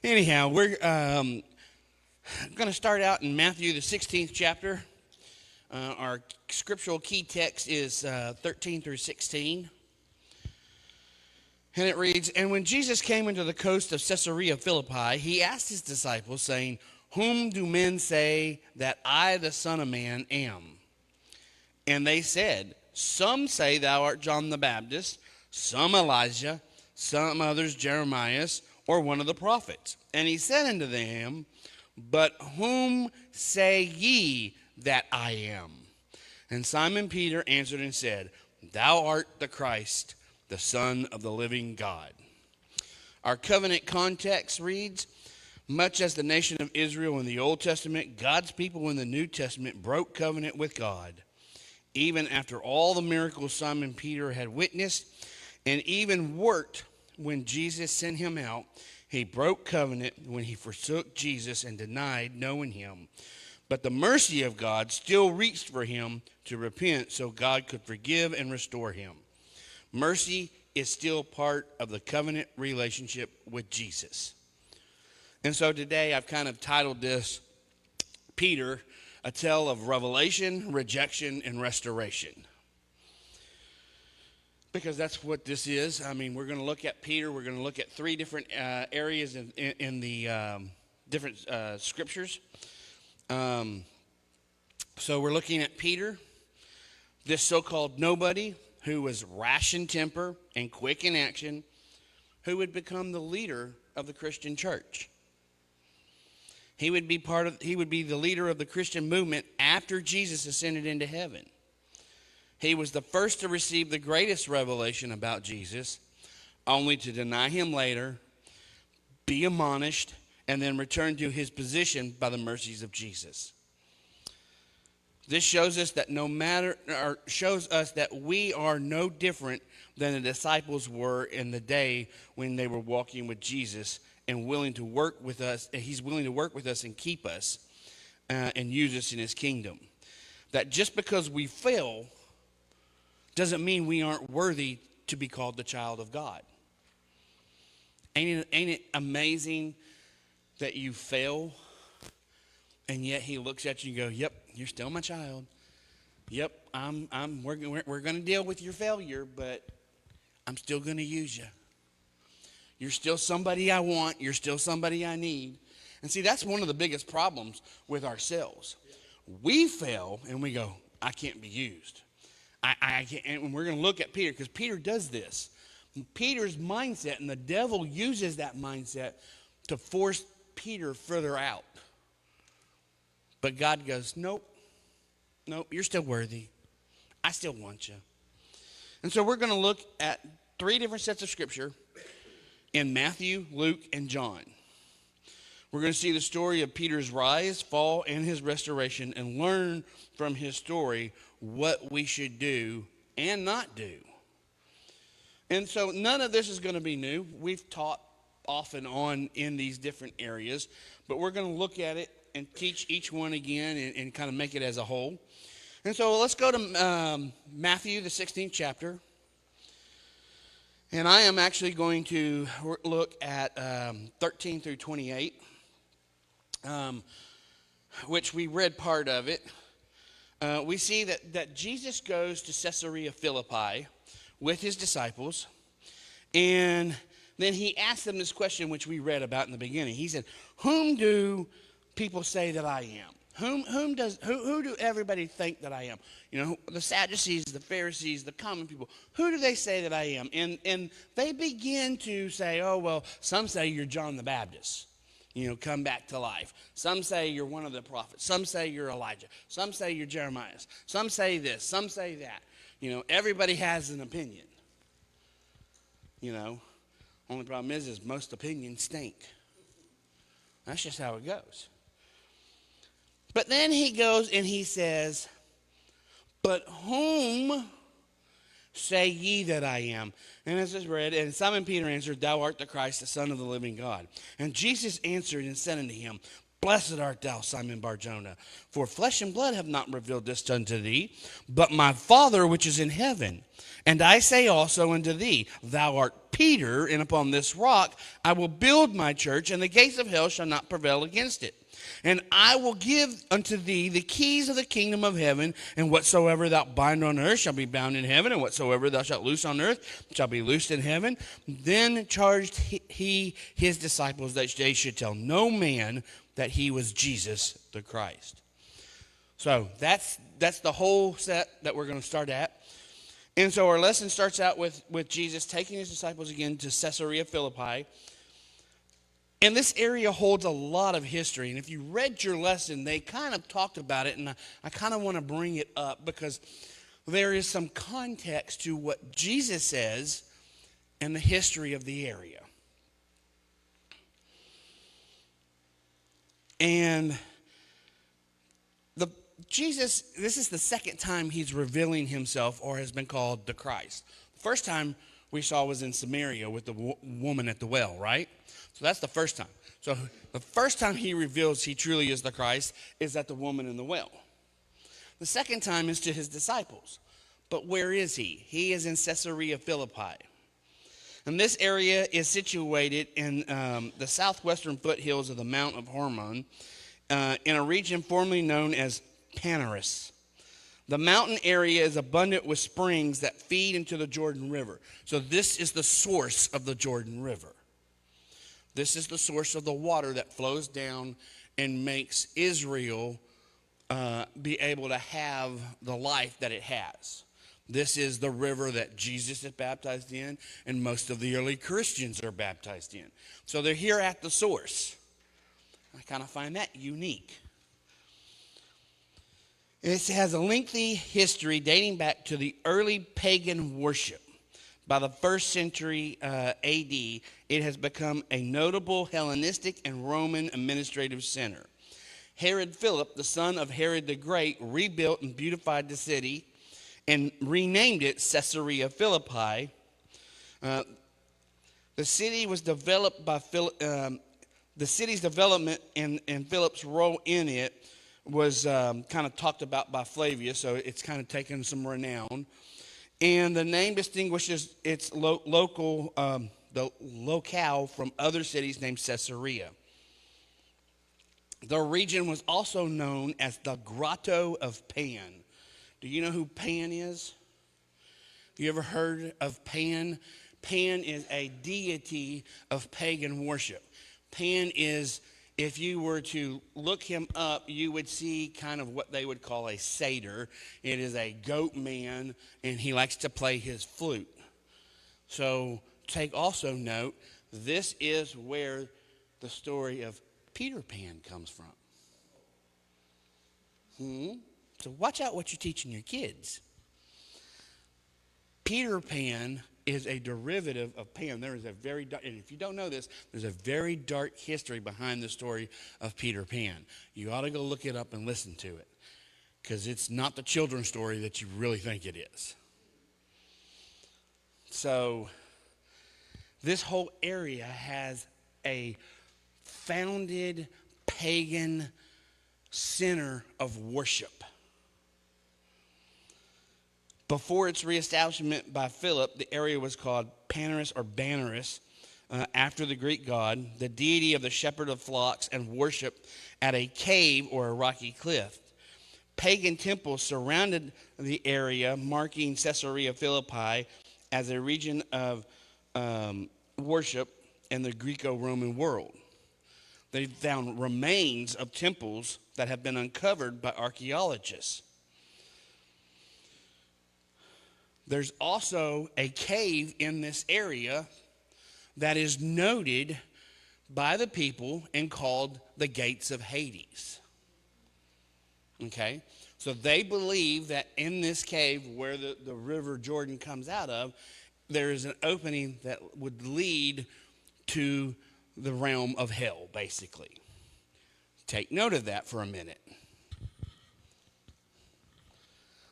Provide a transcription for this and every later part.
Anyhow, we're going to start out in Matthew, the 16th chapter. Our scriptural key text is 13 through 16. And it reads, "And when Jesus came into the coast of Caesarea Philippi, he asked his disciples, saying, 'Whom do men say that I, the Son of Man, am?' And they said, 'Some say thou art John the Baptist, some Elijah, some others Jeremiah, or one of the prophets.' And he said unto them, 'But whom say ye that I am?' And Simon Peter answered and said, 'Thou art the Christ, the Son of the living God.'" Our covenant context reads, "Much as the nation of Israel in the Old Testament, God's people in the New Testament broke covenant with God. Even after all the miracles Simon Peter had witnessed and even worked when Jesus sent him out, he broke covenant when he forsook Jesus and denied knowing him. But the mercy of God still reached for him to repent so God could forgive and restore him. Mercy is still part of the covenant relationship with Jesus." And so today I've kind of titled this, Peter, a tale of revelation, rejection, and restoration. Because that's what this is. I mean, we're going to look at Peter. We're going to look at three different areas in the different scriptures. So we're looking at Peter, this so-called nobody who was rash in temper and quick in action, who would become the leader of the Christian church. He would be the leader of the Christian movement after Jesus ascended into heaven. He was the first to receive the greatest revelation about Jesus, only to deny him later, be admonished, and then return to his position by the mercies of Jesus. This shows us that we are no different than the disciples were in the day when they were walking with Jesus and willing to work with us. He's willing to work with us and keep us and use us in his kingdom. That just because we fail doesn't mean we aren't worthy to be called the child of God. Ain't it amazing that you fail and yet he looks at you and goes, "Yep, you're still my child. Yep, we're going to deal with your failure, but I'm still going to use you. You're still somebody I want. You're still somebody I need." And see, that's one of the biggest problems with ourselves. We fail and we go, "I can't be used. I can't." And we're going to look at Peter because Peter does this. Peter's mindset, and the devil uses that mindset to force Peter further out. But God goes, nope, you're still worthy. I still want you. And so we're going to look at three different sets of scripture in Matthew, Luke, and John. We're going to see the story of Peter's rise, fall, and his restoration, and learn from his story what we should do and not do. And so none of this is going to be new. We've taught off and on in these different areas, but we're going to look at it and teach each one again and kind of make it as a whole. And so let's go to Matthew, the 16th chapter. And I am actually going to look at 13 through 28, which we read part of it. We see that Jesus goes to Caesarea Philippi with his disciples, and then he asks them this question, which we read about in the beginning. He said, "Whom do people say that I am?" Who do everybody think that I am? You know, the Sadducees, the Pharisees, the common people. Who do they say that I am? And they begin to say, "Oh, well, some say you're John the Baptist, come back to life. Some say you're one of the prophets. Some say you're Elijah. Some say you're Jeremiah. Some say this. Some say that." Everybody has an opinion. Only problem is most opinions stink. That's just how it goes. But then he goes and he says, "But whom say ye that I am?" And as is read, and Simon Peter answered, "Thou art the Christ, the Son of the living God." And Jesus answered and said unto him, "Blessed art thou, Simon Bar-Jonah, for flesh and blood have not revealed this unto thee, but my Father which is in heaven. And I say also unto thee, thou art Peter, and upon this rock I will build my church, and the gates of hell shall not prevail against it. And I will give unto thee the keys of the kingdom of heaven, and whatsoever thou bind on earth shall be bound in heaven, and whatsoever thou shalt loose on earth shall be loosed in heaven. Then charged he his disciples that they should tell no man that he was Jesus the Christ. So that's the whole set that we're going to start at. And so our lesson starts out with Jesus taking his disciples again to Caesarea Philippi. And this area holds a lot of history. And if you read your lesson, they kind of talked about it. And I kind of want to bring it up because there is some context to what Jesus says and the history of the area. And Jesus, this is the second time he's revealing himself or has been called the Christ. The first time we saw was in Samaria with the woman at the well, right? So that's the first time. So the first time he reveals he truly is the Christ is at the woman in the well. The second time is to his disciples. But where is he? He is in Caesarea Philippi. And this area is situated in the southwestern foothills of the Mount of Hermon, in a region formerly known as Paneris. The mountain area is abundant with springs that feed into the Jordan River. So this is the source of the Jordan River. This is the source of the water that flows down and makes Israel be able to have the life that it has. This is the river that Jesus is baptized in, and most of the early Christians are baptized in. So they're here at the source. I kind of find that unique. It has a lengthy history dating back to the early pagan worship. By the 1st century AD, it has become a notable Hellenistic and Roman administrative center. Herod Philip, the son of Herod the Great, rebuilt and beautified the city and renamed it Caesarea Philippi. The city was developed by the city's development and Philip's role in it was kind of talked about by Flavius, so it's kind of taken some renown. And the name distinguishes its the locale from other cities named Caesarea. The region was also known as the Grotto of Pan. Do you know who Pan is? You ever heard of Pan? Pan is a deity of pagan worship. Pan is, if you were to look him up, you would see kind of what they would call a satyr. It is a goat man, and he likes to play his flute. So take also note, this is where the story of Peter Pan comes from. So watch out what you're teaching your kids. Peter Pan is a derivative of Pan. There is a very dark, and if you don't know this, there's a very dark history behind the story of Peter Pan. You ought to go look it up and listen to it, because it's not the children's story that you really think it is. So this whole area has a founded pagan center of worship. Before its reestablishment by Philip, the area was called Paneris or Banaris, after the Greek god, the deity of the shepherd of flocks, and worship at a cave or a rocky cliff. Pagan temples surrounded the area, marking Caesarea Philippi as a region of worship in the Greco-Roman world. They found remains of temples that have been uncovered by archaeologists. There's also a cave in this area that is noted by the people and called the Gates of Hades. Okay? So they believe that in this cave where the river Jordan comes out of, there is an opening that would lead to the realm of hell, basically. Take note of that for a minute.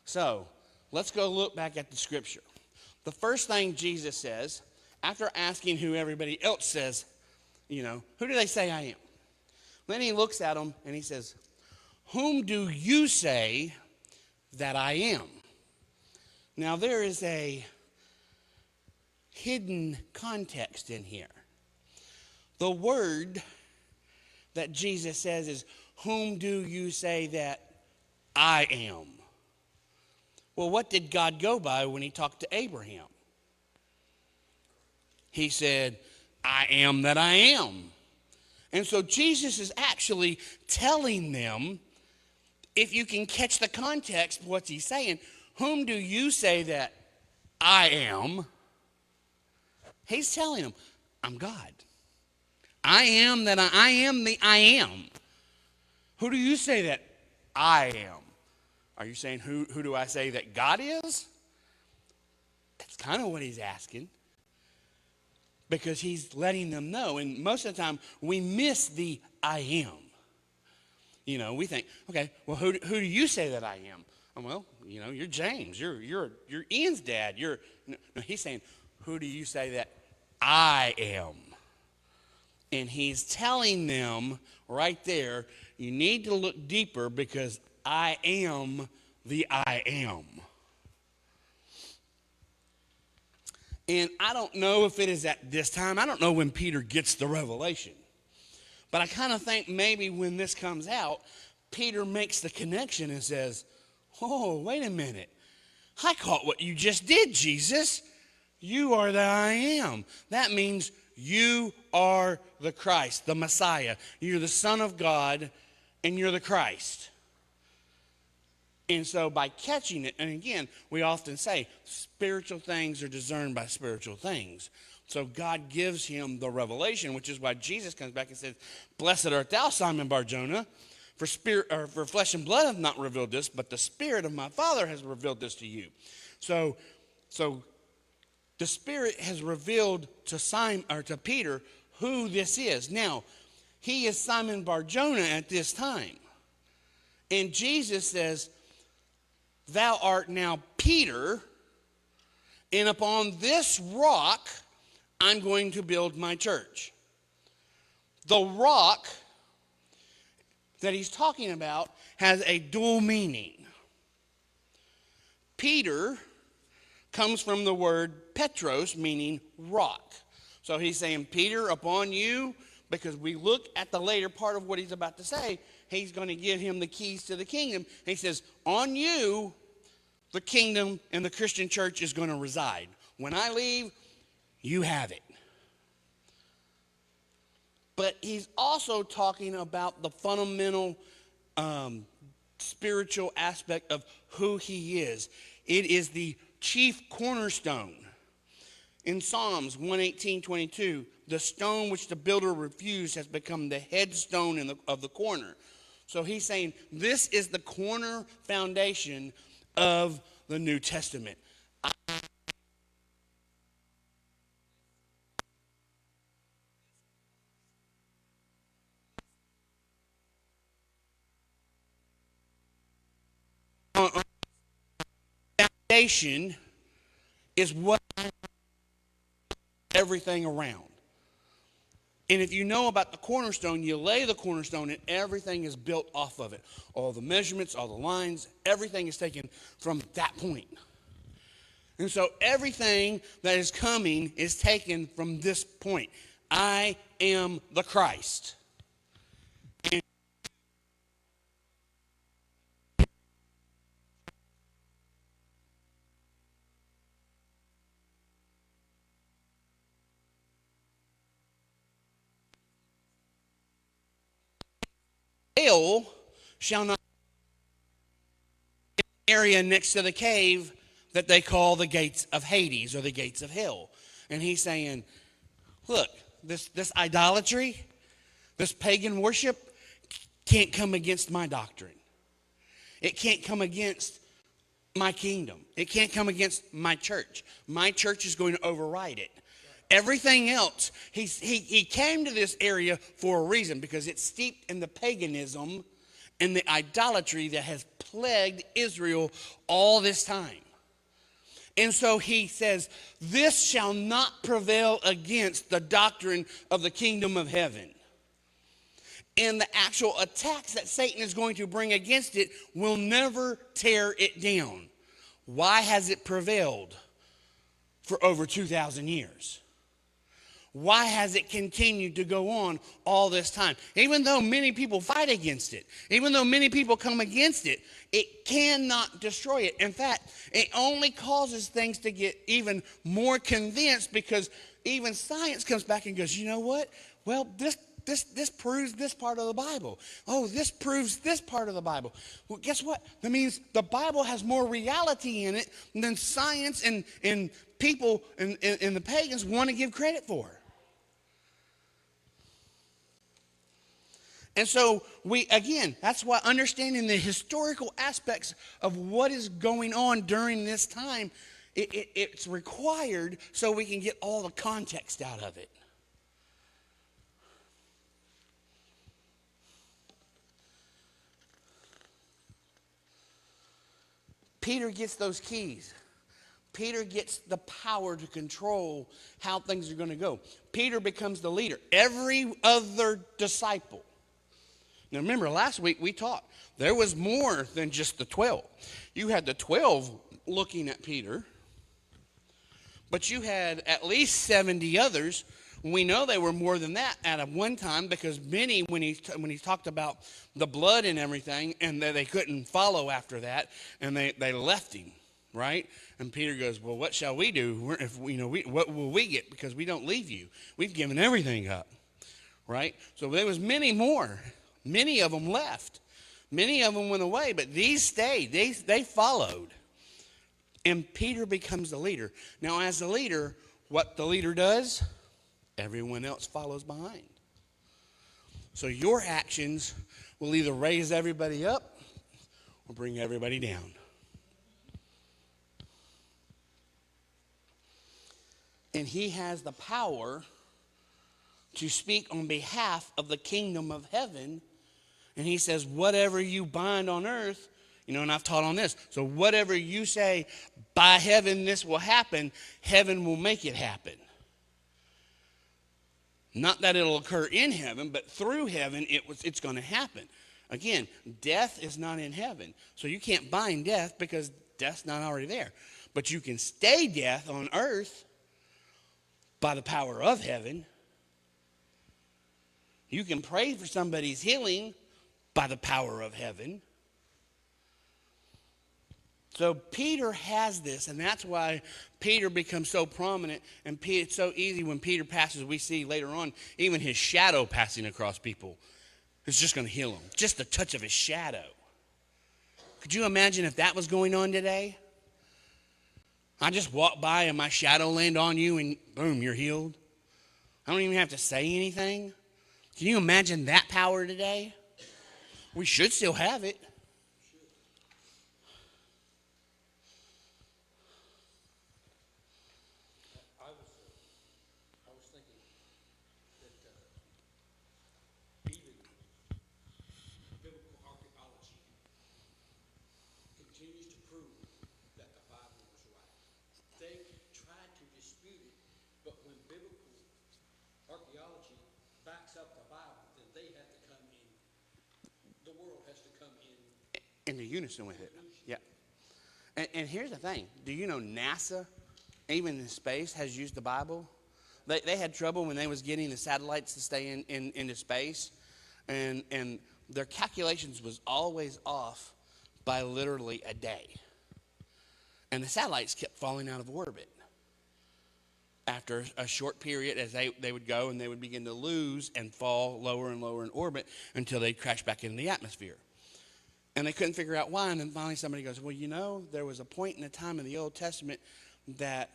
So, let's go look back at the scripture. The first thing Jesus says, after asking who everybody else says, who do they say I am? Then he looks at them and he says, whom do you say that I am? Now there is a hidden context in here. The word that Jesus says is, whom do you say that I am? Well, what did God go by when he talked to Abraham? He said, I am that I am. And so Jesus is actually telling them, if you can catch the context of what he's saying, whom do you say that I am? He's telling them, I'm God. I am that I am the I am. Who do you say that I am? Are you saying, who do I say that God is? That's kind of what he's asking. Because he's letting them know. And most of the time, we miss the I am. You know, we think, okay, well, who do you say that I am? Oh, well, you know, you're James. You're Ian's dad. No, he's saying, who do you say that I am? And he's telling them right there, you need to look deeper because I am the I am. And I don't know if it is at this time. I don't know when Peter gets the revelation. But I kind of think maybe when this comes out, Peter makes the connection and says, oh, wait a minute. I caught what you just did, Jesus. You are the I am. That means you are the Christ, the Messiah. You're the Son of God, and you're the Christ. And so by catching it, and again, we often say spiritual things are discerned by spiritual things. So God gives him the revelation, which is why Jesus comes back and says, blessed art thou, Simon Bar-Jonah, for flesh and blood have not revealed this, but the Spirit of my Father has revealed this to you. So the Spirit has revealed to Simon or to Peter who this is. Now, he is Simon Bar-Jonah at this time. And Jesus says, thou art now Peter, and upon this rock I'm going to build my church. The rock that he's talking about has a dual meaning. Peter comes from the word Petros, meaning rock. So he's saying, Peter, upon you, because we look at the later part of what he's about to say, he's going to give him the keys to the kingdom. He says, on you, the kingdom and the Christian church is going to reside. When I leave, you have it. But he's also talking about the fundamental spiritual aspect of who he is. It is the chief cornerstone. In Psalms 118:22, the stone which the builder refused has become the headstone of the corner. So he's saying this is the corner foundation of the New Testament. Foundation is what everything around. And if you know about the cornerstone, you lay the cornerstone and everything is built off of it. All the measurements, all the lines, everything is taken from that point. And so everything that is coming is taken from this point. I am the Christ. Hell shall not be an area next to the cave that they call the gates of Hades or the gates of hell. And he's saying, look, this idolatry, this pagan worship can't come against my doctrine. It can't come against my kingdom. It can't come against my church. My church is going to override it. Everything else, he came to this area for a reason, because it's steeped in the paganism and the idolatry that has plagued Israel all this time. And so he says, this shall not prevail against the doctrine of the kingdom of heaven. And the actual attacks that Satan is going to bring against it will never tear it down. Why has it prevailed for over 2,000 years? Why has it continued to go on all this time? Even though many people fight against it, even though many people come against it, it cannot destroy it. In fact, it only causes things to get even more convinced, because even science comes back and goes, you know what? Well, this proves this part of the Bible. Oh, this proves this part of the Bible. Well, guess what? That means the Bible has more reality in it than science and people and the pagans want to give credit for. And so that's why understanding the historical aspects of what is going on during this time, it's required so we can get all the context out of it. Peter gets those keys. Peter gets the power to control how things are going to go. Peter becomes the leader. Every other disciple. Now remember, last week we taught there was more than just the 12. You had the 12 looking at Peter, but you had at least 70 others. We know they were more than that at one time, because many, when he talked about the blood and everything, and they couldn't follow after that, and they left him, right? And Peter goes, well, what shall we do? What will we get? Because we don't leave you. We've given everything up, right? So there was many more. Many of them left. Many of them went away, but these stayed. They followed. And Peter becomes the leader. Now, as the leader, what the leader does, everyone else follows behind. So your actions will either raise everybody up or bring everybody down. And he has the power to speak on behalf of the kingdom of heaven. And he says, whatever you bind on earth, and I've taught on this. So whatever you say, by heaven this will happen, heaven will make it happen. Not that it'll occur in heaven, but through heaven it's going to happen. Again, death is not in heaven. So you can't bind death because death's not already there. But you can stay death on earth by the power of heaven. You can pray for somebody's healing by the power of heaven. So Peter has this, and that's why Peter becomes so prominent. And it's so easy when Peter passes, we see later on, even his shadow passing across people. It's just going to heal them. Just the touch of his shadow. Could you imagine if that was going on today? I just walk by and my shadow land on you and boom, you're healed. I don't even have to say anything. Can you imagine that power today? We should still have it. I was thinking that even biblical archaeology continues to prove that the Bible was right. They tried to dispute it, but when biblical archaeology backs up the Bible, then they have to come in. The world has to come into unison with it. Yeah. And here's the thing. Do you know NASA, even in space, has used the Bible? They had trouble when they was getting the satellites to stay into space. And their calculations was always off by literally a day. And the satellites kept falling out of orbit. After a short period, as they would go, and they would begin to lose and fall lower and lower in orbit until they'd crash back into the atmosphere. And they couldn't figure out why. And then finally somebody goes, well, there was a point in the time in the Old Testament that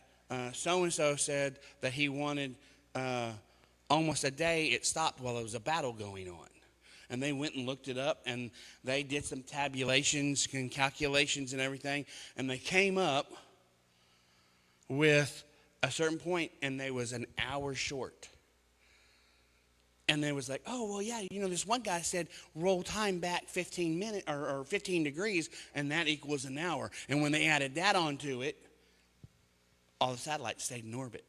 so-and-so said that he wanted almost a day. It stopped while there was a battle going on. And they went and looked it up, and they did some tabulations and calculations and everything. And they came up with a certain point, and they was an hour short. And they was like, oh, well, yeah, this one guy said roll time back 15 minutes or 15 degrees, and that equals an hour. And when they added that onto it, all the satellites stayed in orbit.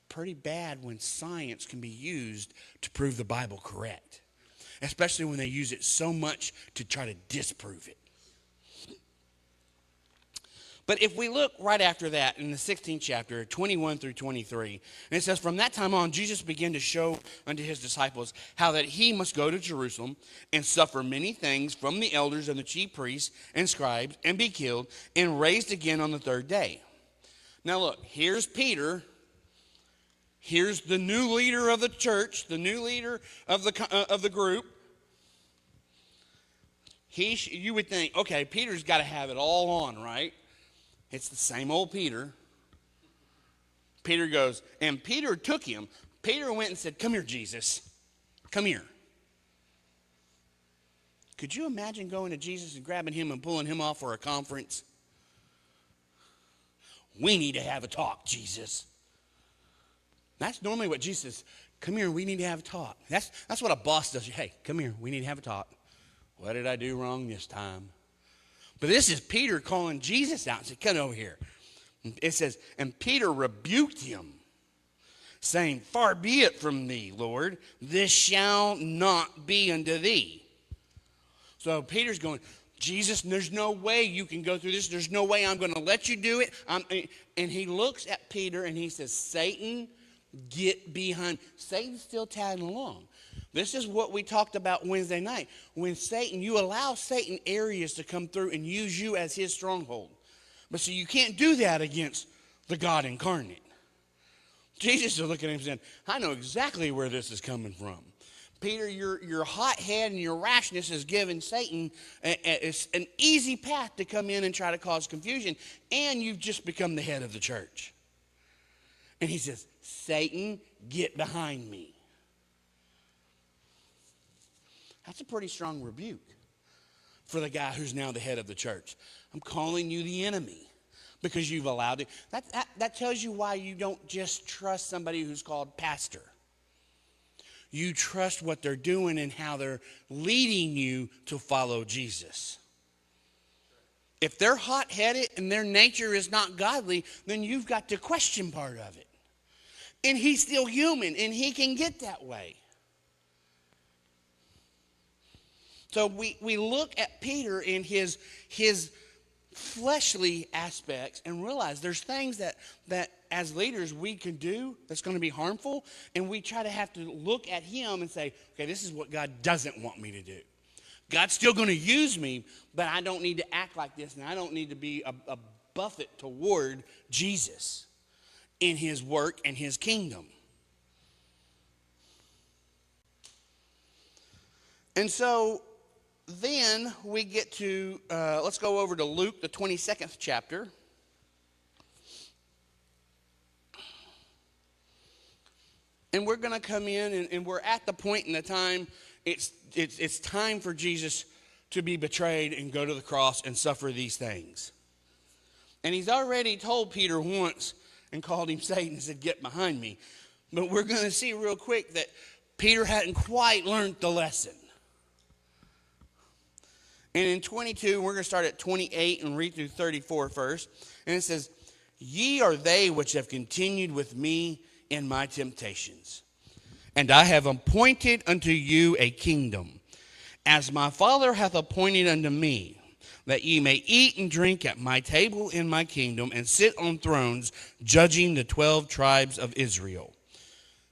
Pretty bad when science can be used to prove the Bible correct, especially when they use it so much to try to disprove it. But if we look right after that in the 16th chapter, 21 through 23, and it says, from that time on, Jesus began to show unto his disciples how that he must go to Jerusalem and suffer many things from the elders and the chief priests and scribes and be killed and raised again on the third day. Now look, here's Peter. Here's the new leader of the church, the new leader of the group. You would think, okay, Peter's got to have it all on, right? It's the same old Peter. Peter goes, and Peter took him. Peter went and said, come here, Jesus. Come here. Could you imagine going to Jesus and grabbing him and pulling him off for a conference? We need to have a talk, Jesus. That's normally what Jesus says. Come here, we need to have a talk. That's what a boss does. Hey, come here, we need to have a talk. What did I do wrong this time? But this is Peter calling Jesus out and said, come over here. It says, and Peter rebuked him, saying, far be it from thee, Lord, this shall not be unto thee. So Peter's going, Jesus, there's no way you can go through this. There's no way I'm going to let you do it. And he looks at Peter and he says, Satan, get behind. Satan's still tagging along. This is what we talked about Wednesday night. When you allow Satan areas to come through and use you as his stronghold. But so you can't do that against the God incarnate. Jesus is looking at him saying, I know exactly where this is coming from. Peter, your hot head and your rashness has given Satan an easy path to come in and try to cause confusion. And you've just become the head of the church. And he says, Satan, get behind me. That's a pretty strong rebuke for the guy who's now the head of the church. I'm calling you the enemy because you've allowed it. That tells you why you don't just trust somebody who's called pastor. You trust what they're doing and how they're leading you to follow Jesus. If they're hot-headed and their nature is not godly, then you've got to question part of it. And he's still human, and he can get that way. So we look at Peter in his fleshly aspects and realize there's things that as leaders we can do that's going to be harmful, and we try to have to look at him and say, okay, this is what God doesn't want me to do. God's still going to use me, but I don't need to act like this, and I don't need to be a buffet toward Jesus in his work and his kingdom. And so then we get to, let's go over to Luke, the 22nd chapter. And we're going to come in, and we're at the point in the time, it's time for Jesus to be betrayed and go to the cross and suffer these things. And he's already told Peter once and called him Satan and said, get behind me. But we're going to see real quick that Peter hadn't quite learned the lesson. And in 22, we're going to start at 28 and read through 34 first. And it says, ye are they which have continued with me in my temptations. And I have appointed unto you a kingdom, as my Father hath appointed unto me, that ye may eat and drink at my table in my kingdom, and sit on thrones, judging the 12 tribes of Israel.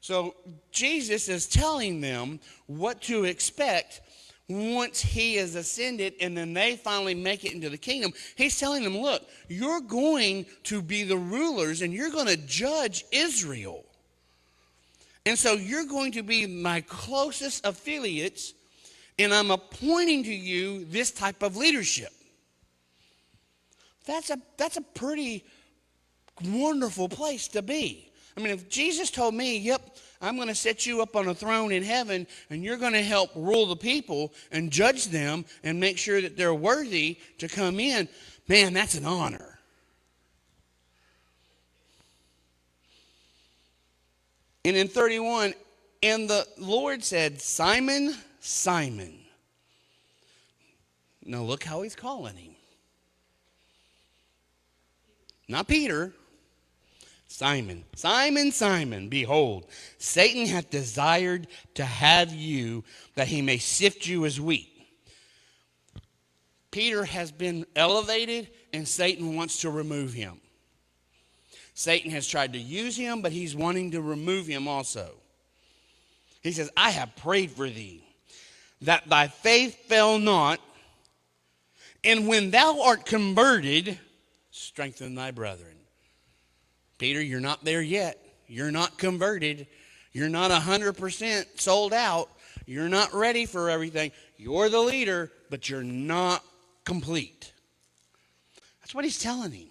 So Jesus is telling them what to expect once he is ascended and then they finally make it into the kingdom. He's telling them, look, you're going to be the rulers and you're going to judge Israel. And so you're going to be my closest affiliates, and I'm appointing to you this type of leadership. That's a pretty wonderful place to be. I mean, if Jesus told me, yep, I'm going to set you up on a throne in heaven, and you're going to help rule the people and judge them and make sure that they're worthy to come in, man, that's an honor. And in 31, and the Lord said, Simon, Simon. Now look how he's calling him. Not Peter. Simon, Simon, Simon, behold, Satan hath desired to have you, that he may sift you as wheat. Peter has been elevated and Satan wants to remove him. Satan has tried to use him, but he's wanting to remove him also. He says, I have prayed for thee, that thy faith fail not, and when thou art converted, strengthen thy brethren. Peter, you're not there yet. You're not converted. You're not 100% sold out. You're not ready for everything. You're the leader, but you're not complete. That's what he's telling him.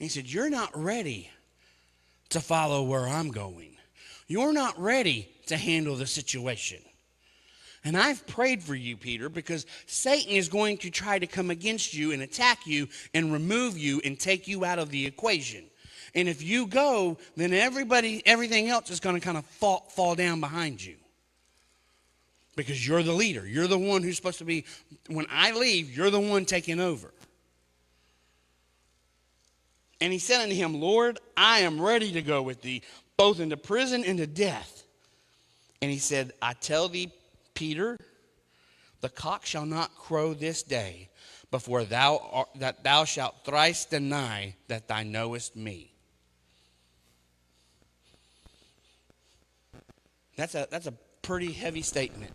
And he said, you're not ready to follow where I'm going. You're not ready to handle the situation. And I've prayed for you, Peter, because Satan is going to try to come against you and attack you and remove you and take you out of the equation. And if you go, then everything else is going to kind of fall down behind you. Because you're the leader. You're the one who's supposed to be, when I leave, you're the one taking over. And he said unto him, Lord, I am ready to go with thee, both into prison and to death. And he said, I tell thee, Peter, the cock shall not crow this day before that thou shalt thrice deny that thou knowest me. That's a pretty heavy statement.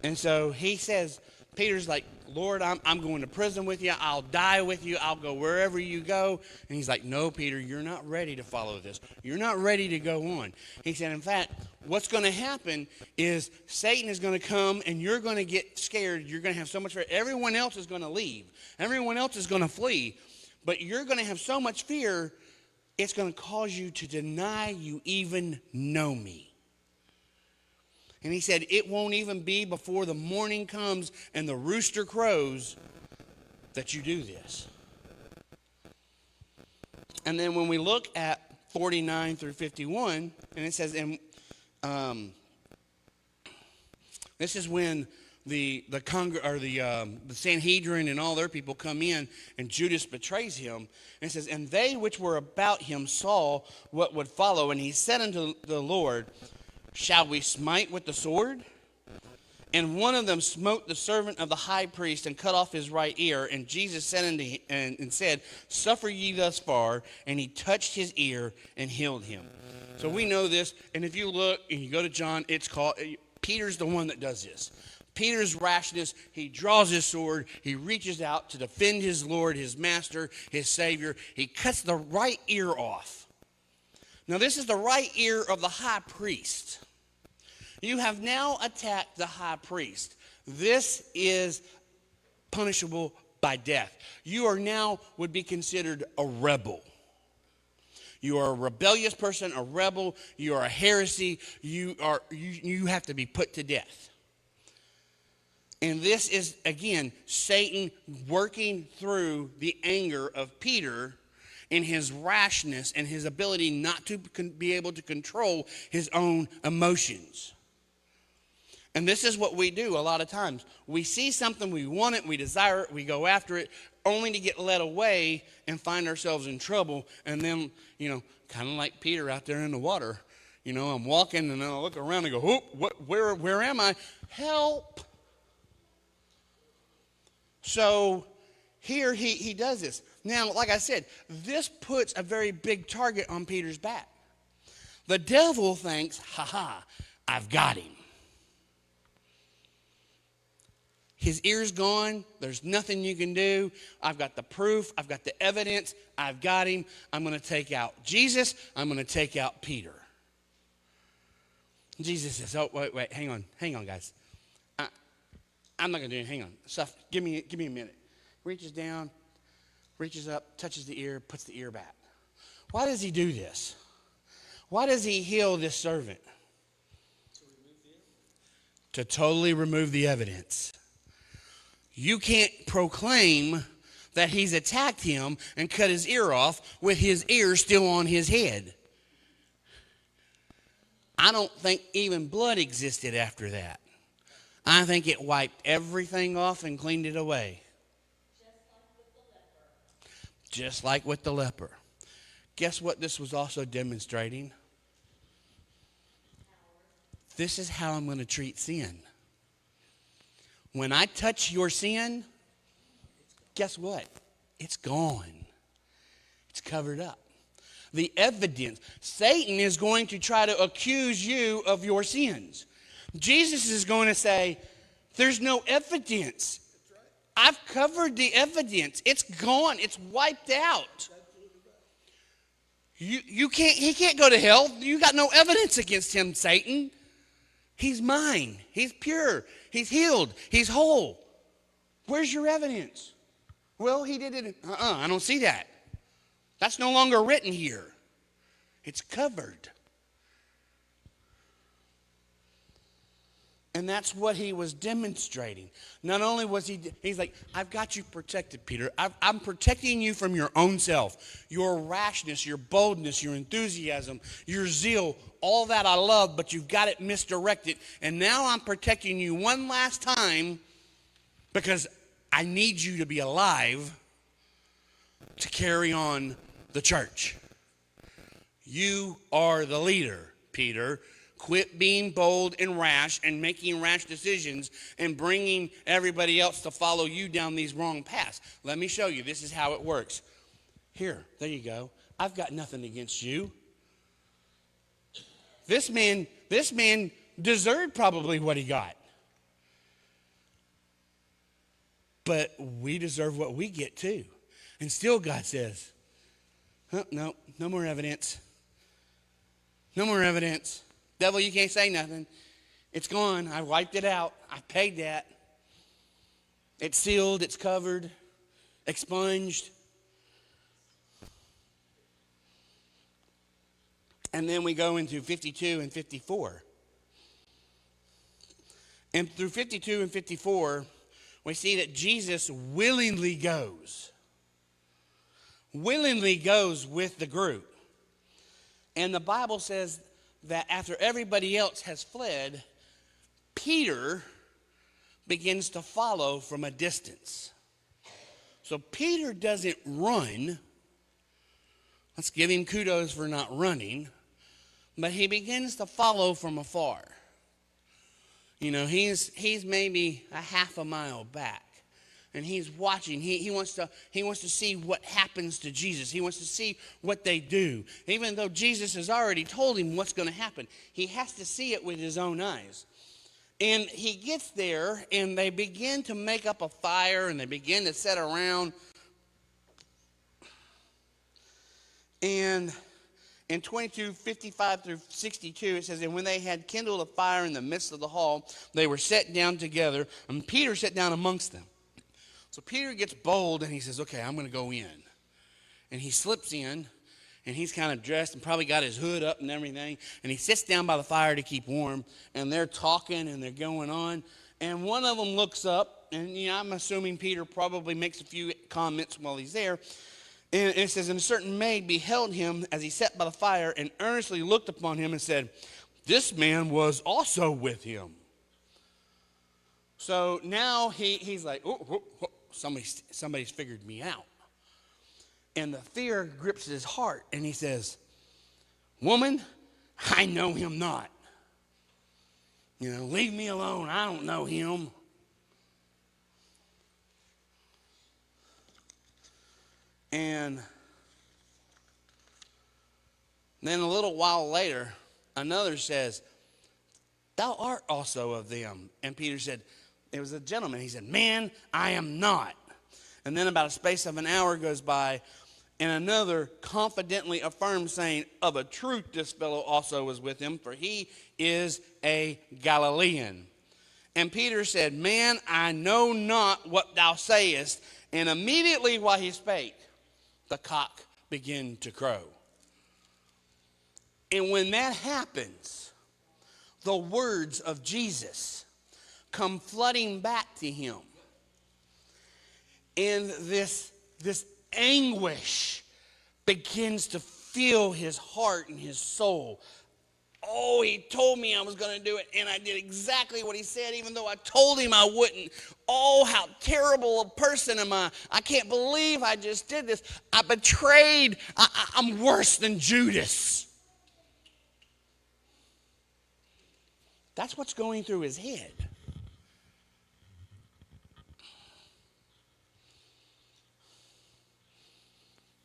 And so he says, Peter's like, Lord, I'm going to prison with you. I'll die with you. I'll go wherever you go. And he's like, no, Peter, you're not ready to follow this. You're not ready to go on. He said, in fact, what's going to happen is Satan is going to come and you're going to get scared. You're going to have so much fear. Everyone else is going to leave. Everyone else is going to flee. But you're going to have so much fear, it's going to cause you to deny you even know me. And he said, it won't even be before the morning comes and the rooster crows that you do this. And then when we look at 49 through 51, and it says, this is when the Sanhedrin and all their people come in, and Judas betrays him. And it says, and they which were about him saw what would follow, and he said unto the Lord, shall we smite with the sword? And one of them smote the servant of the high priest and cut off his right ear. And Jesus said unto him, and said, suffer ye thus far. And he touched his ear and healed him. So we know this. And if you look and you go to John, it's called, Peter's the one that does this. Peter's rashness, he draws his sword. He reaches out to defend his Lord, his master, his Savior. He cuts the right ear off. Now this is the right ear of the high priest. You have now attacked the high priest. This is punishable by death. You are now would be considered a rebel. You are a rebellious person, a rebel. You are a heresy. You have to be put to death. And this is, again, Satan working through the anger of Peter in his rashness and his ability not to be able to control his own emotions. And this is what we do a lot of times. We see something, we want it, we desire it, we go after it, only to get led away and find ourselves in trouble. And then, kind of like Peter out there in the water. I'm walking and then I look around and go, where am I? Help. So here he does this. Now, like I said, this puts a very big target on Peter's back. The devil thinks, I've got him. His ear's gone. There's nothing you can do. I've got the proof. I've got the evidence. I've got him. I'm going to take out Jesus. I'm going to take out Peter. Jesus says, oh, wait, hang on, guys. I'm not going to do it. Hang on. Stuff. Give me a minute. Reaches down, reaches up, touches the ear, puts the ear back. Why does he do this? Why does he heal this servant? To totally remove the evidence. You can't proclaim that he's attacked him and cut his ear off with his ear still on his head. I don't think even blood existed after that. I think it wiped everything off and cleaned it away. Just like with the leper. Guess what this was also demonstrating? This is how I'm going to treat sin. When I touch your sin, guess what? It's gone. It's covered up. The evidence. Satan is going to try to accuse you of your sins. Jesus is going to say, there's no evidence. I've covered the evidence. It's gone. It's wiped out. He can't go to hell. You got no evidence against him, Satan. He's mine. He's pure. He's healed. He's whole. Where's your evidence? Well, he did it. I don't see that. That's no longer written here. It's covered. And that's what he was demonstrating. Not only was he's like, I've got you protected, Peter. I'm protecting you from your own self. Your rashness, your boldness, your enthusiasm, your zeal, all that I love, but you've got it misdirected. And now I'm protecting you one last time because I need you to be alive to carry on the church. You are the leader, Peter. Quit being bold and rash and making rash decisions and bringing everybody else to follow you down these wrong paths. Let me show you. This is how it works. Here, there you go. I've got nothing against you. This man deserved probably what he got. But we deserve what we get too. And still God says, oh, no more evidence. No more evidence. Devil, you can't say nothing. It's gone. I wiped it out. I paid that. It's sealed. It's covered. Expunged. And then we go into 52 and 54. And through 52 and 54, we see that Jesus willingly goes. Willingly goes with the group. And the Bible says that after everybody else has fled, Peter begins to follow from a distance. So Peter doesn't run. Let's give him kudos for not running. But he begins to follow from afar. You know, he's maybe a half a mile back. And he's watching. He wants to see what happens to Jesus. He wants to see what they do. Even though Jesus has already told him what's going to happen, he has to see it with his own eyes. And he gets there, and they begin to make up a fire, and they begin to sit around. And in 22:55 through 62, it says, and when they had kindled a fire in the midst of the hall, they were set down together, and Peter sat down amongst them. So Peter gets bold, and he says, okay, I'm going to go in. And he slips in, and he's kind of dressed and probably got his hood up and everything. And he sits down by the fire to keep warm, and they're talking, and they're going on. And one of them looks up, and I'm assuming Peter probably makes a few comments while he's there. And it says, and a certain maid beheld him as he sat by the fire and earnestly looked upon him and said, this man was also with him. So now he's like, oh, somebody's figured me out. And the fear grips his heart, and he says, woman, I know him not. Leave me alone. I don't know him. And then a little while later, another says, thou art also of them. And Peter said, it was a gentleman. He said, man, I am not. And then about a space of an hour goes by, and another confidently affirmed, saying, of a truth this fellow also was with him, for he is a Galilean. And Peter said, man, I know not what thou sayest. And immediately while he spake, the cock began to crow. And when that happens, the words of Jesus come flooding back to him. And this anguish begins to fill his heart and his soul. Oh, he told me I was going to do it, and I did exactly what he said, even though I told him I wouldn't. Oh, how terrible a person am I. I can't believe I just did this. I betrayed. I'm worse than Judas. That's what's going through his head.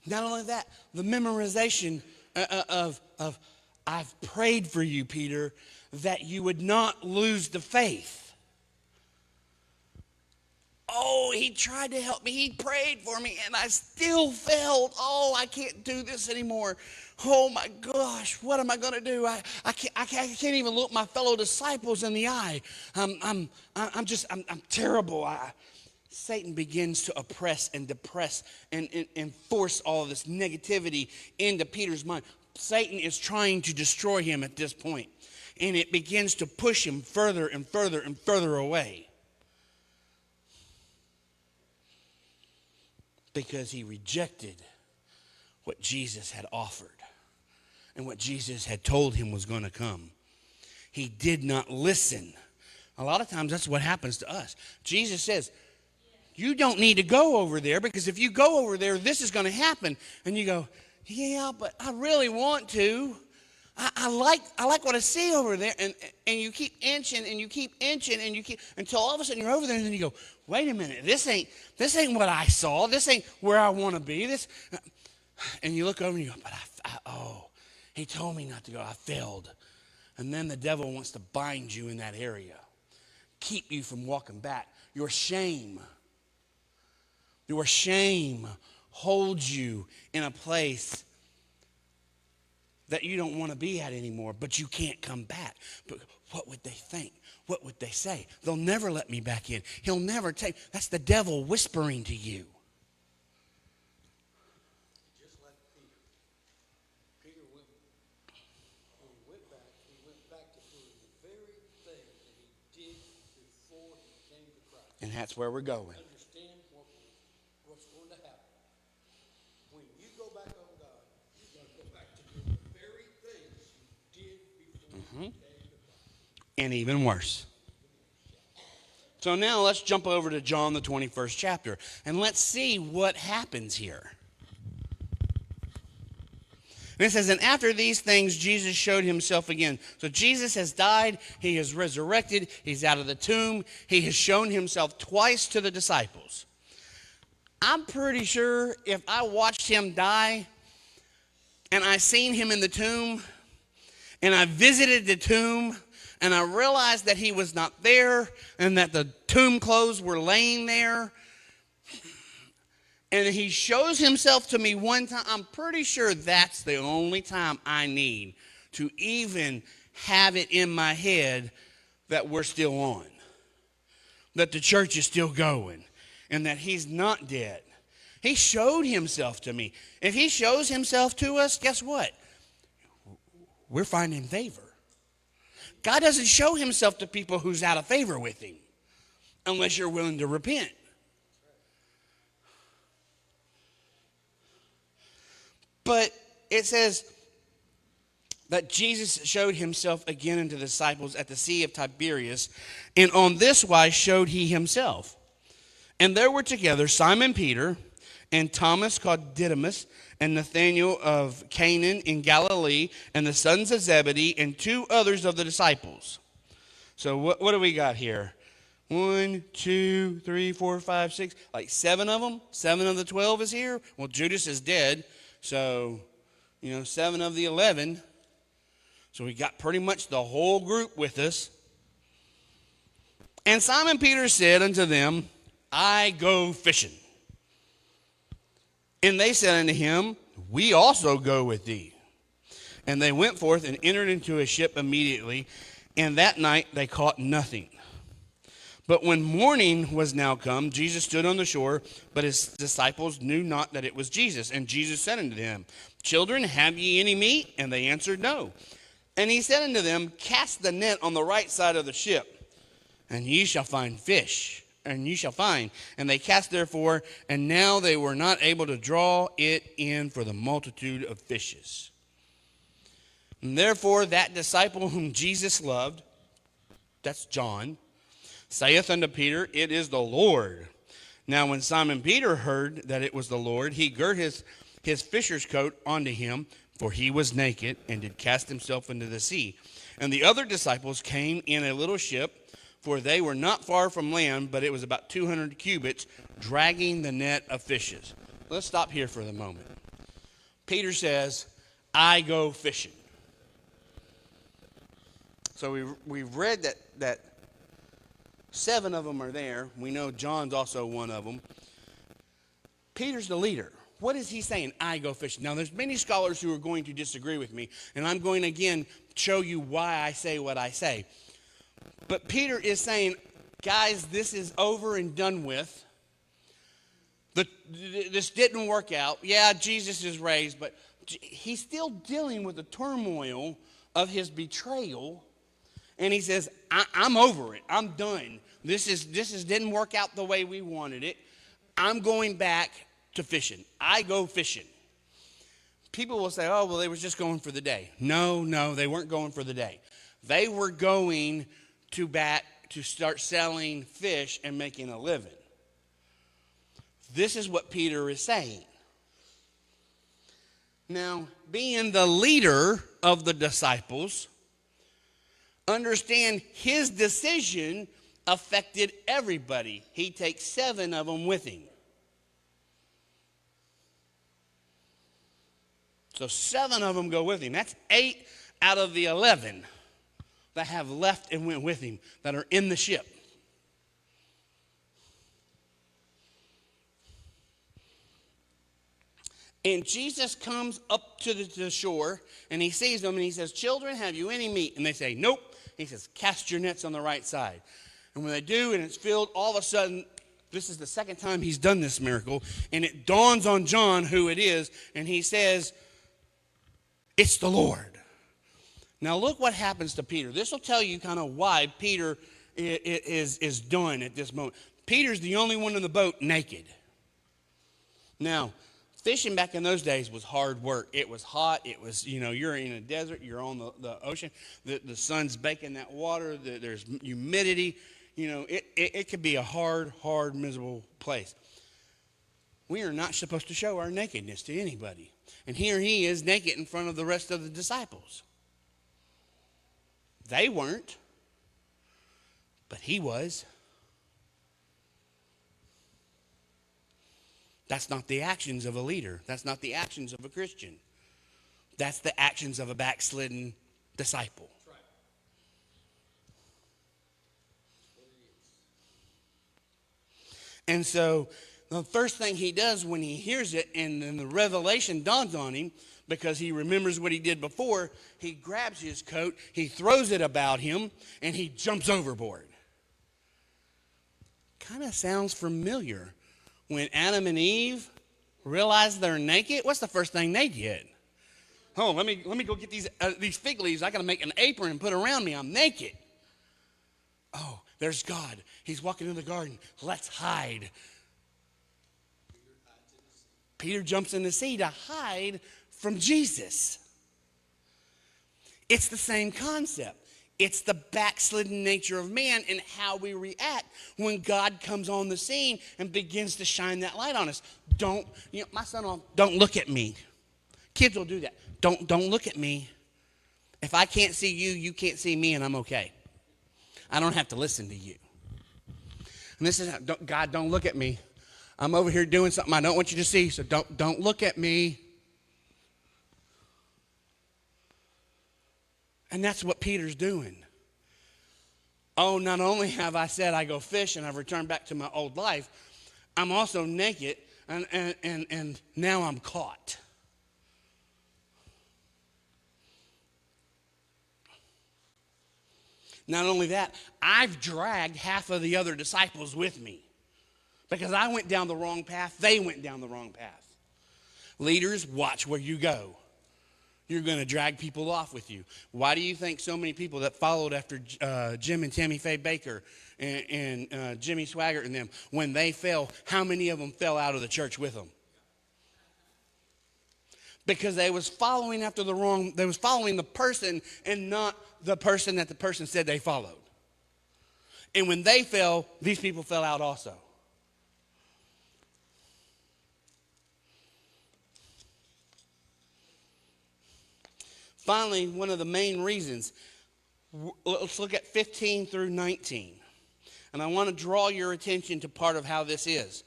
Not only that, the memorization of I've prayed for you, Peter, that you would not lose the faith. Oh, he tried to help me. He prayed for me, and I still failed. Oh, I can't do this anymore. Oh my gosh, what am I going to do? I can't even look my fellow disciples in the eye. I'm terrible. Satan begins to oppress and depress and force all of this negativity into Peter's mind. Satan is trying to destroy him at this point, and it begins to push him further and further and further away. Because he rejected what Jesus had offered and what Jesus had told him was going to come. He did not listen. A lot of times that's what happens to us. Jesus says, you don't need to go over there, because if you go over there, this is going to happen. And you go, yeah, but I really want to. I like what I see over there. And you keep inching and you keep inching and you keep, until all of a sudden you're over there, and then you go, wait a minute, this ain't what I saw. This ain't where I want to be. And you look over and you go, but he told me not to go. I failed. And then the devil wants to bind you in that area, keep you from walking back. Your shame holds you in a place that you don't want to be at anymore, but you can't come back. But what would they think? What would they say? They'll never let me back in. He'll never take. That's the devil whispering to you. Just like Peter. Peter went back to doing the very thing that he did before he came to Christ. And that's where we're going. Understand what's going to happen. When you go back on God, you're going to go back to doing the very things you did before you came to Christ. And even worse. So now let's jump over to John, the 21st chapter, and let's see what happens here. And it says, and after these things, Jesus showed himself again. So Jesus has died. He is resurrected. He's out of the tomb. He has shown himself twice to the disciples. I'm pretty sure if I watched him die and I seen him in the tomb and I visited the tomb and I realized that he was not there and that the tomb clothes were laying there, and he shows himself to me one time, I'm pretty sure that's the only time I need to even have it in my head that we're still on, that the church is still going, and that he's not dead. He showed himself to me. If he shows himself to us, guess what? We're finding favor. God doesn't show himself to people who's out of favor with him unless you're willing to repent. But it says that Jesus showed himself again unto the disciples at the Sea of Tiberias, and on this wise showed he himself. And there were together Simon Peter, and Thomas called Didymus, and Nathanael of Canaan in Galilee, and the sons of Zebedee, and two others of the disciples. So what do we got here? 1, 2, 3, 4, 5, 6, like 7 of them. 7 of the 12 is here. Well, Judas is dead, so 7 of the 11. So we got pretty much the whole group with us. And Simon Peter said unto them, I go fishing. And they said unto him, we also go with thee. And they went forth and entered into a ship immediately, and that night they caught nothing. But when morning was now come, Jesus stood on the shore, but his disciples knew not that it was Jesus. And Jesus said unto them, Children, have ye any meat? And they answered, No. And he said unto them, Cast the net on the right side of the ship, and ye shall find fish. And you shall find. And they cast therefore, and now they were not able to draw it in for the multitude of fishes. And therefore that disciple whom Jesus loved, that's John, saith unto Peter, It is the Lord. Now when Simon Peter heard that it was the Lord, he girt his fisher's coat unto him, for he was naked, and did cast himself into the sea. And the other disciples came in a little ship, for they were not far from land, but it was about 200 cubits, dragging the net of fishes. Let's stop here for the moment. Peter says, I go fishing. So we've read that 7 of them are there. We know John's also one of them. Peter's the leader. What is he saying? I go fishing. Now, there's many scholars who are going to disagree with me, and I'm going to, again, show you why I say what I say. But Peter is saying, guys, this is over and done with. This didn't work out. Yeah, Jesus is raised, but he's still dealing with the turmoil of his betrayal. And he says, I'm over it. I'm done. This didn't work out the way we wanted it. I'm going back to fishing. I go fishing. People will say, oh, well, they were just going for the day. No, they weren't going for the day. They were going to start selling fish and making a living. This is what Peter is saying. Now, being the leader of the disciples, understand his decision affected everybody. He takes 7 of them with him. So 7 of them go with him. That's 8 out of the 11 that have left and went with him, that are in the ship. And Jesus comes up to the shore, and he sees them, and he says, children, have you any meat? And they say, nope. He says, cast your nets on the right side. And when they do, and it's filled, all of a sudden, this is the second time he's done this miracle, and it dawns on John who it is, and he says, it's the Lord. Now look what happens to Peter. This will tell you kind of why Peter is done at this moment. Peter's the only one in the boat naked. Now, fishing back in those days was hard work. It was hot. It was, you're in a desert. You're on the ocean. The sun's baking that water. There's humidity. It could be a hard, miserable place. We are not supposed to show our nakedness to anybody. And here he is naked in front of the rest of the disciples. They weren't, but he was. That's not the actions of a leader. That's not the actions of a Christian. That's the actions of a backslidden disciple. That's right. And so the first thing he does when he hears it, and then the revelation dawns on him, because he remembers what he did before, he grabs his coat, he throws it about him, and he jumps overboard. Kind of sounds familiar. When Adam and Eve realized they're naked, what's the first thing they did? Oh, let me go get these fig leaves. I got to make an apron and put around me. I'm naked. Oh, there's God. He's walking in the garden. Let's hide. Peter jumps in the sea to hide from Jesus. It's the same concept. It's the backslidden nature of man and how we react when God comes on the scene and begins to shine that light on us. My son, don't look at me. Kids will do that. Don't look at me. If I can't see you, you can't see me, and I'm okay. I don't have to listen to you. And this is God, don't look at me. I'm over here doing something I don't want you to see, so don't look at me. And that's what Peter's doing. Oh, not only have I said I go fish and I've returned back to my old life, I'm also naked and now I'm caught. Not only that, I've dragged half of the other disciples with me. Because I went down the wrong path, they went down the wrong path. Leaders, watch where you go. You're going to drag people off with you. Why do you think so many people that followed after Jim and Tammy Faye Baker and Jimmy Swaggart and them, when they fell, how many of them fell out of the church with them? Because they was following they was following the person and not the person that the person said they followed. And when they fell, these people fell out also. Finally, one of the main reasons, let's look at 15 through 19. And I want to draw your attention to part of how this is.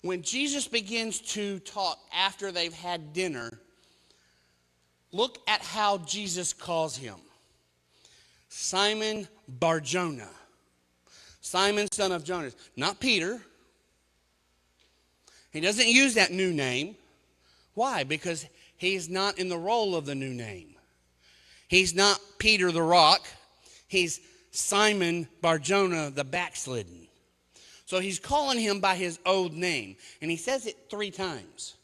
when Jesus begins to talk after they've had dinner, look at how Jesus calls him. Simon Bar-Jonah. Simon, son of Jonas. Not Peter. He doesn't use that new name. Why? Because he's not in the role of the new name. He's not Peter the Rock. He's Simon Bar-Jonah the backslidden. So he's calling him by his old name. And he says it 3 times.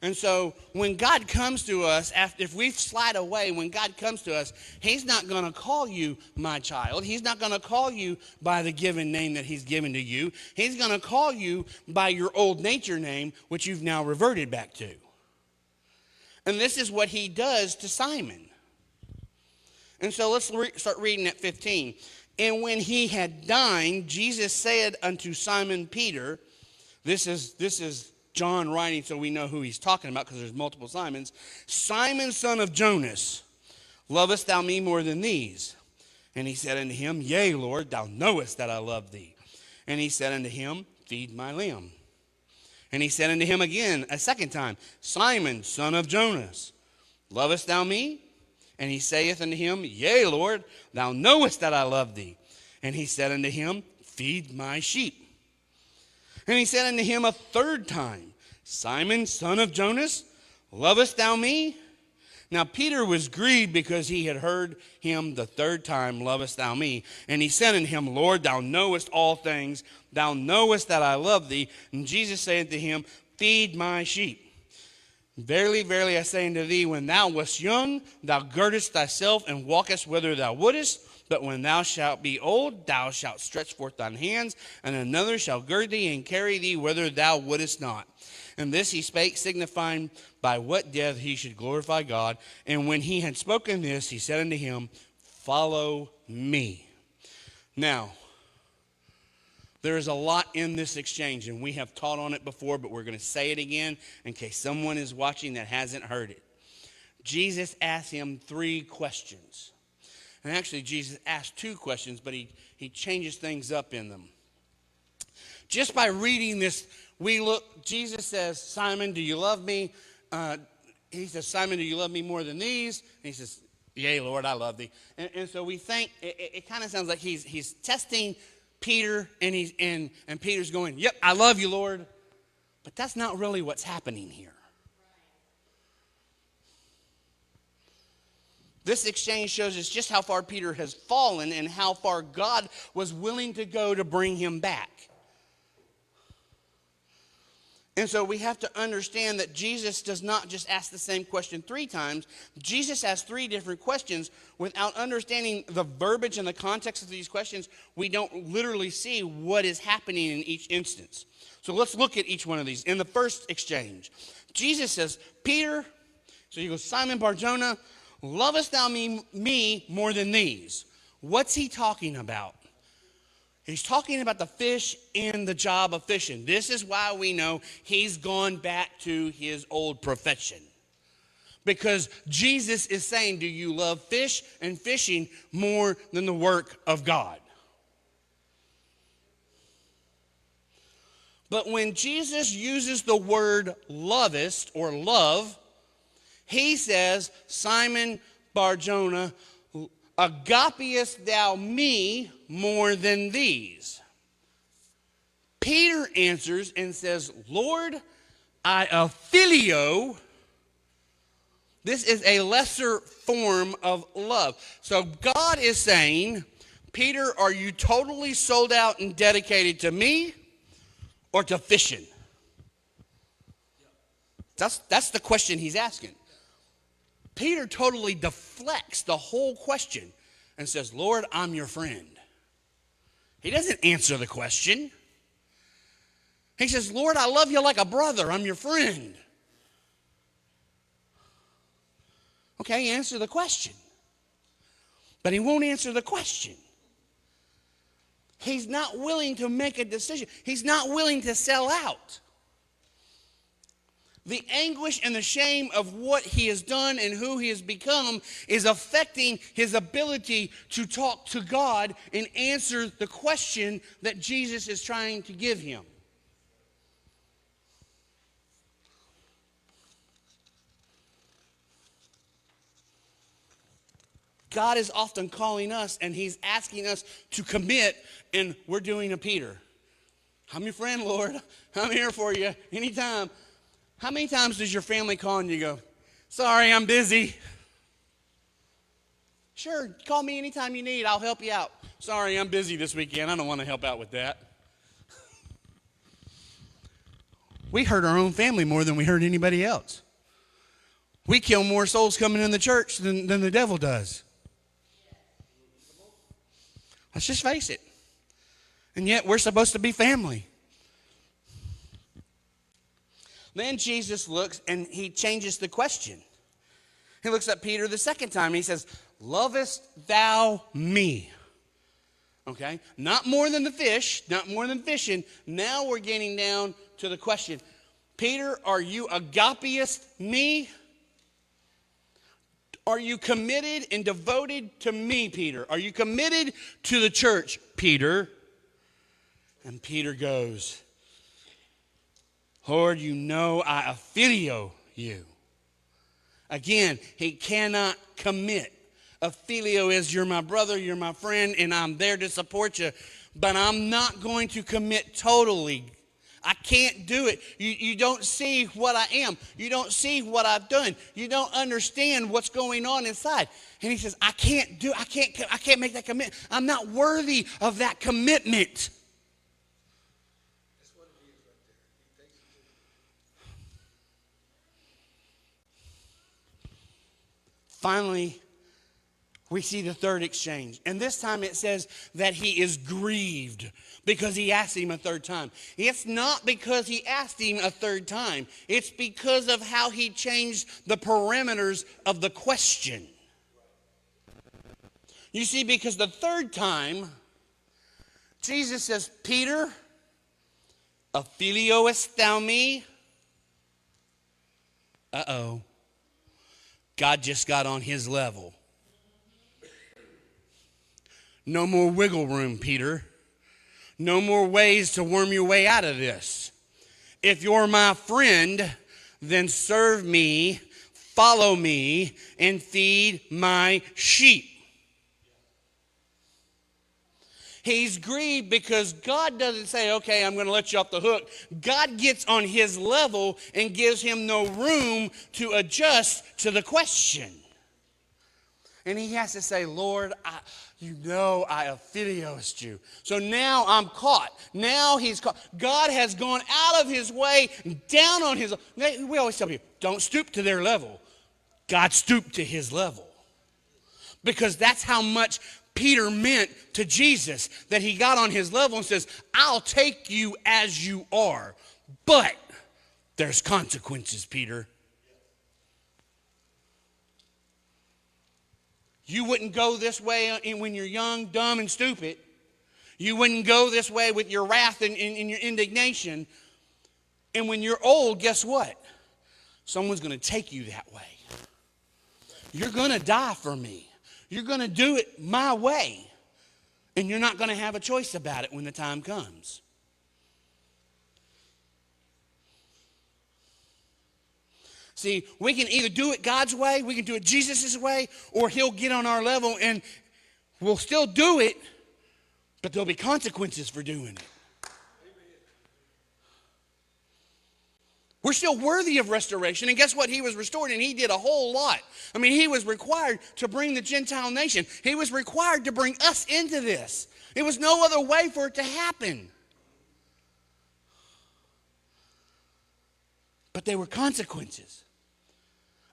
And so when God comes to us, if we slide away, when God comes to us, he's not going to call you my child. He's not going to call you by the given name that he's given to you. He's going to call you by your old nature name, which you've now reverted back to. And this is what he does to Simon. And so let's start reading at 15. And when he had dined, Jesus said unto Simon Peter, this is John writing so we know who he's talking about because there's multiple Simons. Simon, son of Jonas, lovest thou me more than these? And he said unto him, Yea, Lord, thou knowest that I love thee. And he said unto him, Feed my lamb. And he said unto him again a second time, Simon, son of Jonas, lovest thou me? And he saith unto him, Yea, Lord, thou knowest that I love thee. And he said unto him, Feed my sheep. And he said unto him a third time, Simon, son of Jonas, lovest thou me? Now Peter was grieved because he had heard him the third time, Lovest thou me? And he said unto him, Lord, thou knowest all things. Thou knowest that I love thee. And Jesus said unto him, Feed my sheep. Verily, verily, I say unto thee, when thou wast young, thou girdest thyself and walkest whither thou wouldest. But when thou shalt be old, thou shalt stretch forth thine hands, and another shall gird thee and carry thee whither thou wouldest not. And this he spake, signifying by what death he should glorify God. And when he had spoken this, he said unto him, Follow me. Now, there is a lot in this exchange, and we have taught on it before, but we're going to say it again in case someone is watching that hasn't heard it. Jesus asked him 3 questions. And actually, Jesus asked 2 questions, but he changes things up in them. Just by reading this, Jesus says, Simon, do you love me? He says, Simon, do you love me more than these? And he says, Yea, Lord, I love thee. And so we think, it kind of sounds like he's testing Peter, and Peter's going, Yep, I love you, Lord. But that's not really what's happening here. This exchange shows us just how far Peter has fallen and how far God was willing to go to bring him back. And so we have to understand that Jesus does not just ask the same question 3 times. Jesus asks 3 different questions. Without understanding the verbiage and the context of these questions, we don't literally see what is happening in each instance. So let's look at each one of these. In the first exchange, Jesus says, Peter, so he goes, Simon Bar-Jonah, lovest thou me more than these? What's he talking about? He's talking about the fish and the job of fishing. This is why we know he's gone back to his old profession. Because Jesus is saying, do you love fish and fishing more than the work of God? But when Jesus uses the word lovest or love, he says, Simon Bar-Jonah, agapeest thou me more than these? Peter answers and says, Lord, I affilio. This is a lesser form of love. So God is saying, Peter, are you totally sold out and dedicated to me or to fishing? That's the question he's asking. Peter totally deflects the whole question and says, Lord, I'm your friend. He doesn't answer the question. He says, Lord, I love you like a brother. I'm your friend. Okay, answer the question. But he won't answer the question. He's not willing to make a decision. He's not willing to sell out. The anguish and the shame of what he has done and who he has become is affecting his ability to talk to God and answer the question that Jesus is trying to give him. God is often calling us and he's asking us to commit, and we're doing a Peter. I'm your friend, Lord. I'm here for you anytime. How many times does your family call and you go, sorry, I'm busy? Sure, call me anytime you need. I'll help you out. Sorry, I'm busy this weekend. I don't want to help out with that. We hurt our own family more than we hurt anybody else. We kill more souls coming in the church than the devil does. Let's just face it. And yet we're supposed to be family. Then Jesus looks and he changes the question. He looks at Peter the second time and he says, lovest thou me? Okay, not more than the fish, not more than fishing. Now we're getting down to the question. Peter, are you agapeist me? Are you committed and devoted to me, Peter? Are you committed to the church, Peter? And Peter goes, Lord, you know I affilio you. Again, he cannot commit. Affilio is you're my brother, you're my friend, and I'm there to support you. But I'm not going to commit totally. I can't do it. You don't see what I am. You don't see what I've done. You don't understand what's going on inside. And he says, I can't make that commitment. I'm not worthy of that commitment. That's what it is right there. He takes it to Finally, we see the third exchange. And this time it says that he is grieved because he asked him a third time. It's not because he asked him a third time. It's because of how he changed the parameters of the question. You see, because the third time, Jesus says, Peter, affilioest thou me? Uh-oh. God just got on his level. No more wiggle room, Peter. No more ways to worm your way out of this. If you're my friend, then serve me, follow me, and feed my sheep. He's grieved because God doesn't say, okay, I'm going to let you off the hook. God gets on his level and gives him no room to adjust to the question. And he has to say, Lord, you know I affiliost you. So now I'm caught. Now he's caught. God has gone out of his way, down on his level. We always tell people, don't stoop to their level. God stooped to his level. Because that's how much Peter meant to Jesus, that he got on his level and says, I'll take you as you are. But there's consequences, Peter. You wouldn't go this way when you're young, dumb, and stupid. You wouldn't go this way with your wrath and your indignation. And when you're old, guess what? Someone's going to take you that way. You're going to die for me. You're going to do it my way. And you're not going to have a choice about it when the time comes. See, we can either do it God's way, we can do it Jesus' way, or he'll get on our level and we'll still do it, but there'll be consequences for doing it. We're still worthy of restoration. And guess what? He was restored, and he did a whole lot. I mean, he was required to bring the Gentile nation. He was required to bring us into this. There was no other way for it to happen. But there were consequences.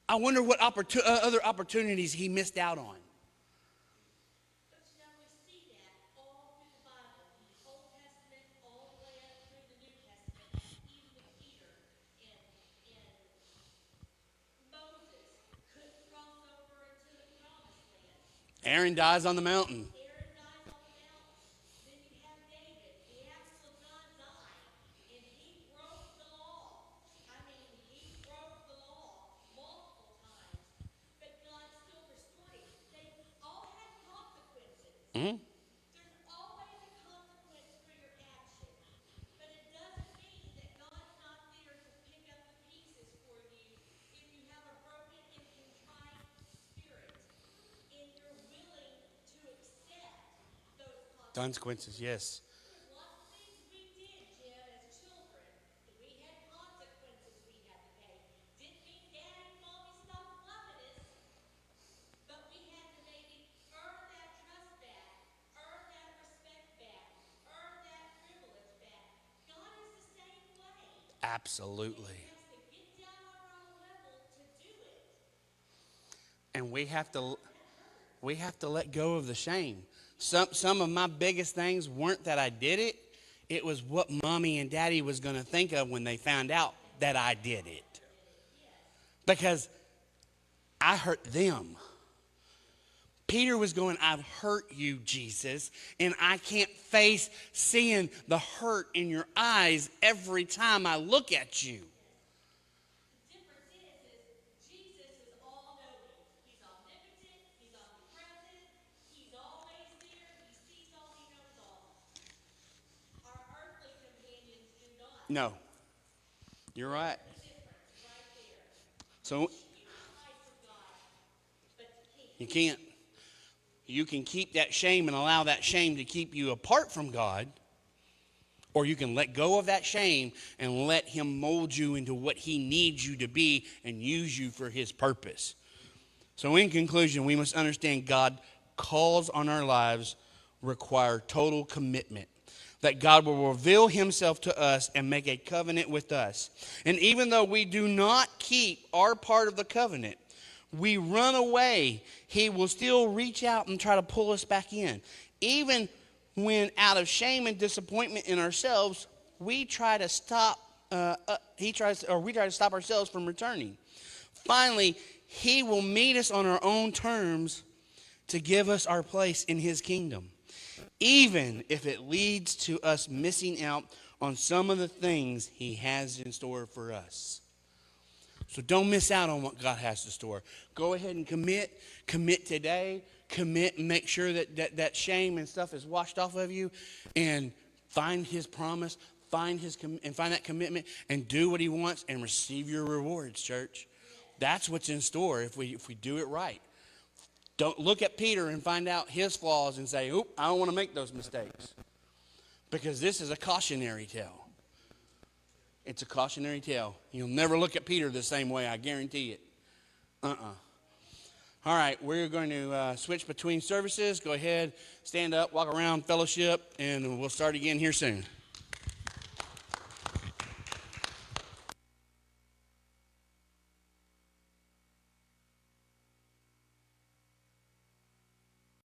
I wonder what other opportunities he missed out on. Aaron dies on the mountain. Then you have David, the apple of God's eye, and he broke the law. I mean, he Mhm. There's always a consequence for your action. But it doesn't mean that God's not there to pick up the pieces for you if you have a broken and contrite spirit and you're willing to accept those consequences. Consequences, yes. There's lots of things we did, Jim, as children, and we had consequences we had to pay. Didn't mean Daddy and Mommy stopped loving us, but we had to maybe earn that trust back, earn that respect back, earn that privilege back. God is the same way. Absolutely. He has to get down on our own level to do it. And we have to That hurts. let go of the shame. Some of my biggest things weren't that I did it. It was what mommy and daddy was going to think of when they found out that I did it. Because I hurt them. Peter was going, I've hurt you, Jesus, and I can't face seeing the hurt in your eyes every time I look at you. The difference is Jesus is all-knowing. He's omnipotent. He's omnipresent. He's always there. He sees all. He knows all. Our earthly companions do not. No, you're right. The difference right there. So You can hide from God, but you you can't. can't. You can keep that shame and allow that shame to keep you apart from God, or you can let go of that shame and let him mold you into what he needs you to be and use you for his purpose. So in conclusion, we must understand God calls on our lives require total commitment. That God will reveal himself to us and make a covenant with us. And even though we do not keep our part of the covenant, we run away, he will still reach out and try to pull us back in. Even when out of shame and disappointment in ourselves, we try to stop we try to stop ourselves from returning. Finally, he will meet us on our own terms to give us our place in his kingdom, even if it leads to us missing out on some of the things he has in store for us. So don't miss out on what God has in store. Go ahead and commit. Commit today. Commit and make sure that shame and stuff is washed off of you. And find his promise. Find that commitment. And do what he wants and receive your rewards, church. That's what's in store if we do it right. Don't look at Peter and find out his flaws and say, oop, I don't want to make those mistakes. Because this is a cautionary tale. It's a cautionary tale. You'll never look at Peter the same way, I guarantee it. All right, we're going to switch between services. Go ahead, stand up, walk around, fellowship, and we'll start again here soon.